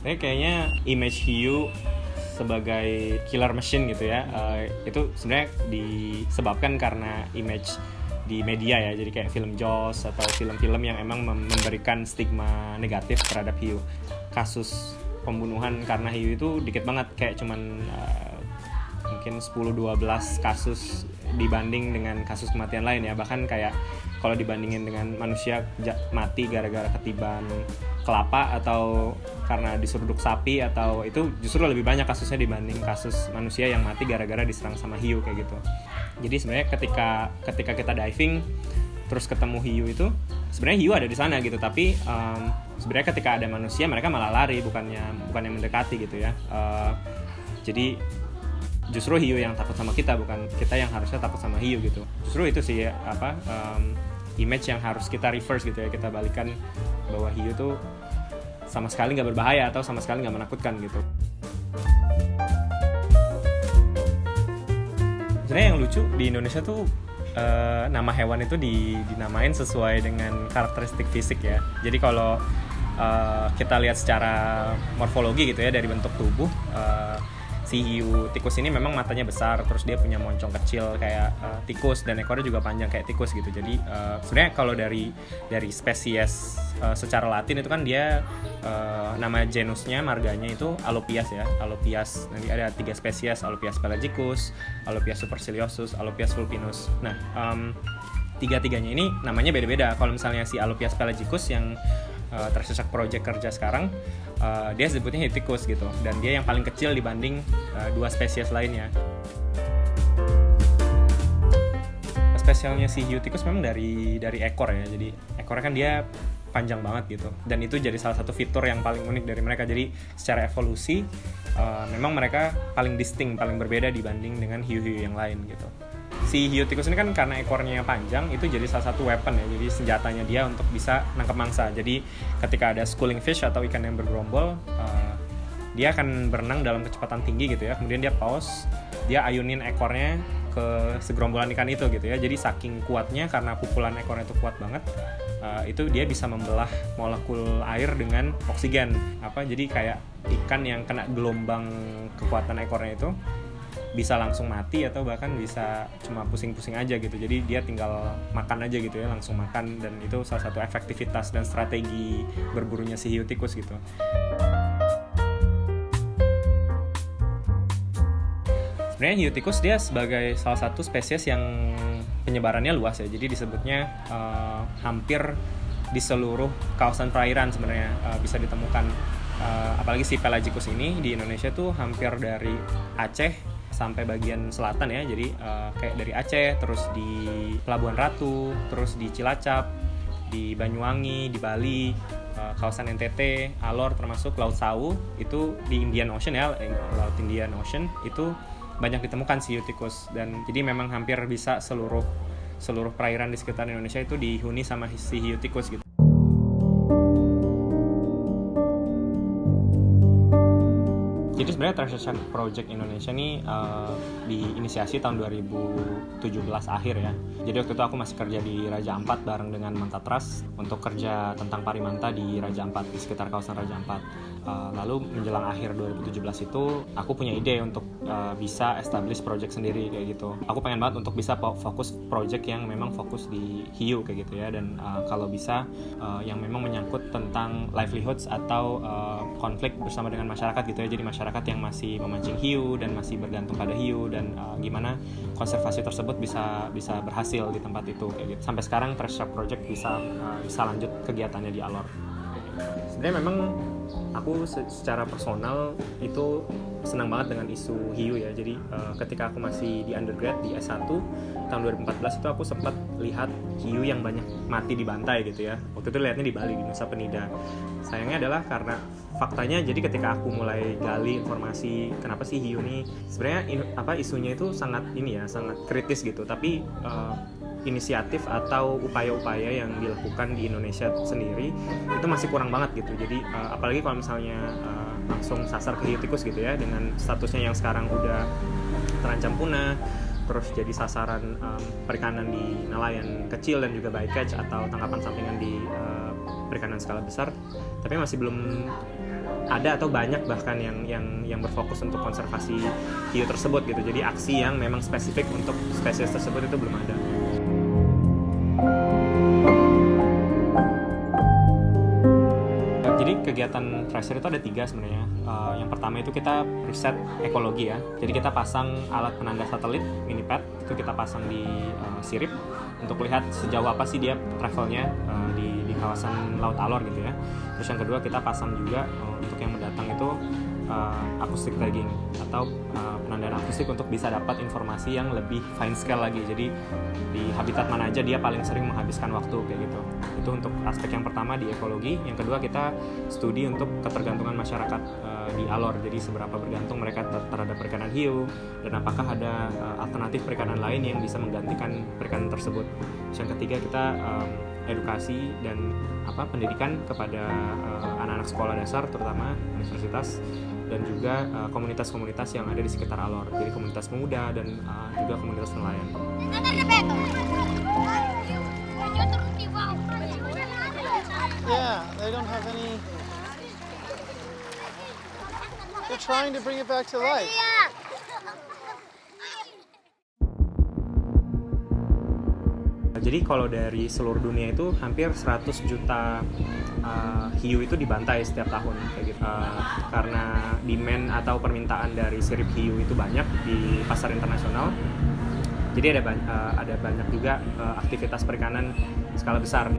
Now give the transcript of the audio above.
Ini kayaknya image hiu sebagai killer machine gitu ya, itu sebenarnya disebabkan karena image di media ya, jadi kayak film Jaws atau film-film yang emang memberikan stigma negatif terhadap hiu. Kasus pembunuhan karena hiu itu dikit banget, kayak cuman mungkin 10-12 kasus dibanding dengan kasus kematian lain ya. Bahkan kayak kalau dibandingin dengan manusia mati gara-gara ketiban kelapa atau karena diseruduk sapi, atau itu justru lebih banyak kasusnya dibanding kasus manusia yang mati gara-gara diserang sama hiu kayak gitu. Jadi sebenarnya ketika kita diving terus ketemu hiu itu, sebenarnya hiu ada di sana gitu, tapi sebenarnya ketika ada manusia mereka malah lari, bukannya mendekati gitu ya. Jadi justru hiu yang takut sama kita, bukan kita yang harusnya takut sama hiu gitu. Justru itu sih image yang harus kita reverse gitu ya, kita balikan bahwa hiu tuh sama sekali nggak berbahaya atau sama sekali nggak menakutkan gitu. Sebenarnya yang lucu di Indonesia tuh nama hewan itu dinamain sesuai dengan karakteristik fisik ya. Jadi kalau kita lihat secara morfologi gitu ya, dari bentuk tubuh, si hiu tikus ini memang matanya besar, terus dia punya moncong kecil kayak tikus, dan ekornya juga panjang kayak tikus gitu. Jadi sebenarnya kalau dari spesies secara Latin itu kan dia nama genusnya, marganya itu Alopias ya. Alopias, nanti ada 3 spesies, Alopias pelagicus, Alopias superciliosus, Alopias vulpinus. Nah, tiga-tiganya ini namanya beda-beda. Kalau misalnya si Alopias pelagicus yang Tersesat Project kerja sekarang, dia sebutnya hiu tikus gitu, dan dia yang paling kecil dibanding 2 spesies lainnya. Spesialnya si hiu tikus memang dari ekor ya, jadi ekornya kan dia panjang banget gitu, dan itu jadi salah satu fitur yang paling unik dari mereka. Jadi secara evolusi memang mereka paling distinct, paling berbeda dibanding dengan hiu-hiu yang lain gitu. Si hiu tikus ini kan karena ekornya panjang, itu jadi salah satu weapon ya, jadi senjatanya dia untuk bisa nangkap mangsa. Jadi ketika ada schooling fish atau ikan yang bergerombol, dia akan berenang dalam kecepatan tinggi gitu ya, kemudian dia pause, dia ayunin ekornya ke segerombolan ikan itu gitu ya. Jadi saking kuatnya, karena pukulan ekornya itu kuat banget, itu dia bisa membelah molekul air dengan oksigen. Jadi kayak ikan yang kena gelombang kekuatan ekornya itu bisa langsung mati, atau bahkan bisa cuma pusing-pusing aja gitu. Jadi dia tinggal makan aja gitu ya, langsung makan, dan itu salah satu efektivitas dan strategi berburunya si hiu tikus gitu. Sebenarnya hiu tikus dia sebagai salah satu spesies yang penyebarannya luas ya, jadi disebutnya hampir di seluruh kawasan perairan sebenarnya bisa ditemukan. Apalagi si pelagicus ini di Indonesia tuh hampir dari Aceh sampai bagian selatan ya, jadi kayak dari Aceh, terus di Pelabuhan Ratu, terus di Cilacap, di Banyuwangi, di Bali, kawasan NTT, Alor, termasuk Laut Sawu, itu di Indian Ocean ya, Laut Indian Ocean, itu banyak ditemukan si hiu tikus. Dan jadi memang hampir bisa seluruh perairan di sekitar Indonesia itu dihuni sama si hiu tikus gitu. Jadi sebenarnya Tersesat Project Indonesia ini diinisiasi tahun 2017 akhir ya. Jadi waktu itu aku masih kerja di Raja Ampat bareng dengan Mantatras untuk kerja tentang parimanta di Raja Ampat, di sekitar kawasan Raja Ampat. Lalu menjelang akhir 2017 itu aku punya ide untuk bisa establish project sendiri kayak gitu. Aku pengen banget untuk bisa fokus project yang memang fokus di hiu kayak gitu ya, dan kalau bisa yang memang menyangkut tentang livelihoods atau konflik bersama dengan masyarakat gitu ya. Jadi masyarakat yang masih memancing hiu dan masih bergantung pada hiu, dan gimana konservasi tersebut bisa berhasil di tempat itu kayak gitu. Sampai sekarang Tersesat Project bisa lanjut kegiatannya di Alor. Sebenarnya memang aku secara personal itu senang banget dengan isu hiu ya. Jadi ketika aku masih di undergrad di S1 tahun 2014 itu aku sempat lihat hiu yang banyak mati di pantai gitu ya. Waktu itu lihatnya di Bali, di Nusa Penida. Sayangnya adalah karena faktanya, jadi ketika aku mulai gali informasi kenapa sih hiu ini sebenarnya isunya itu sangat kritis gitu, tapi inisiatif atau upaya-upaya yang dilakukan di Indonesia sendiri itu masih kurang banget gitu. Jadi apalagi kalau misalnya langsung sasar ke hiu tikus gitu ya, dengan statusnya yang sekarang udah terancam punah, terus jadi sasaran perikanan di nelayan kecil dan juga bycatch atau tangkapan sampingan di perikanan skala besar, tapi masih belum ada atau banyak bahkan yang berfokus untuk konservasi hiu tersebut gitu. Jadi aksi yang memang spesifik untuk spesies tersebut itu belum ada. Jadi kegiatan Tracer itu ada 3 sebenarnya. Yang pertama itu kita riset ekologi ya. Jadi kita pasang alat penanda satelit Minipad, itu kita pasang di sirip untuk lihat sejauh apa sih dia travelnya di kawasan Laut Alor gitu ya. Terus yang kedua kita pasang juga untuk yang mendatang itu acoustic tagging atau penandaan akustik untuk bisa dapat informasi yang lebih fine scale lagi. Jadi di habitat mana aja dia paling sering menghabiskan waktu kayak gitu. Itu untuk aspek yang pertama di ekologi. Yang kedua kita studi untuk ketergantungan masyarakat di Alor. Jadi seberapa bergantung mereka terhadap perikanan hiu dan apakah ada alternatif perikanan lain yang bisa menggantikan perikanan tersebut. Terus yang ketiga kita edukasi dan pendidikan kepada anak-anak sekolah dasar terutama universitas dan juga komunitas-komunitas yang ada di sekitar Alor. Jadi komunitas pemuda dan juga komunitas nelayan. Yeah, they don't have any. They're trying to bring it back to life. Jadi kalau dari seluruh dunia itu hampir 100 juta hiu itu dibantai setiap tahun kayak gitu. Karena demand atau permintaan dari sirip hiu itu banyak di pasar internasional. Jadi ada banyak juga aktivitas perikanan skala besar.